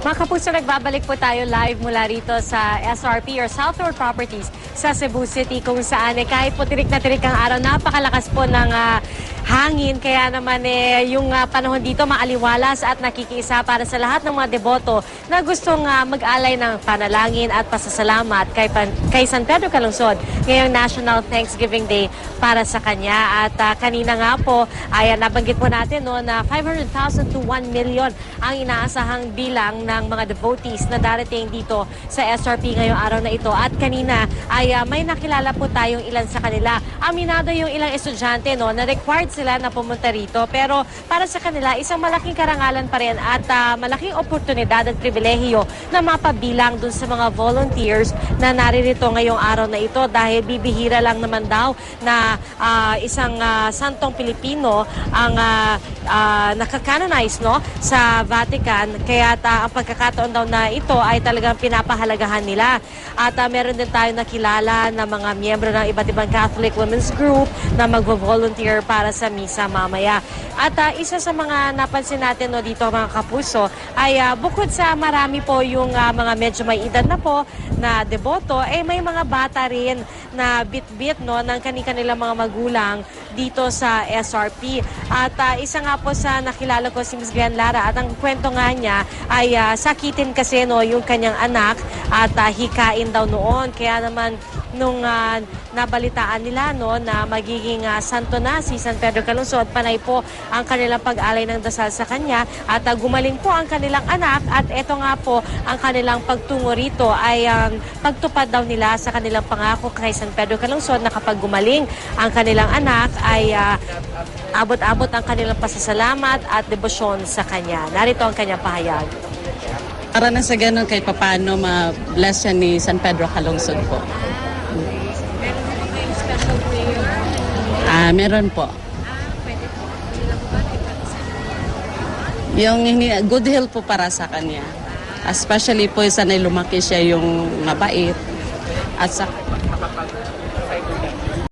Mga kapuso, nagbabalik po tayo live mula rito sa SRP or Southward Properties sa Cebu City, kung saan kahit po tirik na tirik ang araw, napakalakas po ng hangin. Kaya naman yung panahon dito maaliwalas at nakikiisa para sa lahat ng mga deboto na gustong mag-alay ng panalangin at pasasalamat kay San Pedro Calungsod ngayong National Thanksgiving Day para sa kanya. At kanina nga po ay nabanggit po natin na 500,000 to 1 million ang inaasahang bilang ng mga devotees na darating dito sa SRP ngayong araw na ito. At kanina ay may nakilala po tayong ilan sa kanila. Aminado yung ilang estudyante na required sila na pumunta rito. Pero para sa kanila, isang malaking karangalan pa rin at malaking oportunidad at pribilehiyo na mapabilang dun sa mga volunteers na naririto ngayong araw na ito, dahil bibihira lang naman daw na isang santong Pilipino ang nakakanonize sa Vatican. Kaya ang pagkakataon daw na ito ay talagang pinapahalagahan nila. At meron din tayo nakilala na mga miyembro ng iba't ibang Catholic Women's Group na magvo-volunteer para sa misa mamaya. At isa sa mga napansin natin dito mga kapuso ay bukod sa marami po yung mga medyo may edad na po na deboto, may mga bata rin na bit-bit ng kanilang mga magulang dito sa SRP. At isa nga po sa nakilala ko si Ms. Glenn Lara, at ang kwento nga niya ay sakitin kasi yung kanyang anak at hikain daw noon. Kaya naman nung nabalitaan nila na magiging santo na si San Pedro Calungsod, panay po ang kanilang pag-alay ng dasal sa kanya at gumaling po ang kanilang anak. At ito nga po ang kanilang pagtungo rito ay pagtupad daw nila sa kanilang pangako kay San Pedro Calungsod na kapag gumaling ang kanilang anak ay abot-abot ang kanilang pasasalamat at debosyon sa kanya. Narito ang kanyang pahayag. Para na sa ganun kahit paano ma-bless siya ni San Pedro Calungsod po. Meron po kayong special prayer? Meron po. Pwede po. Ilang ba? Yung good health po para sa kanya. Especially po sanay lumaki siya yung mabait. At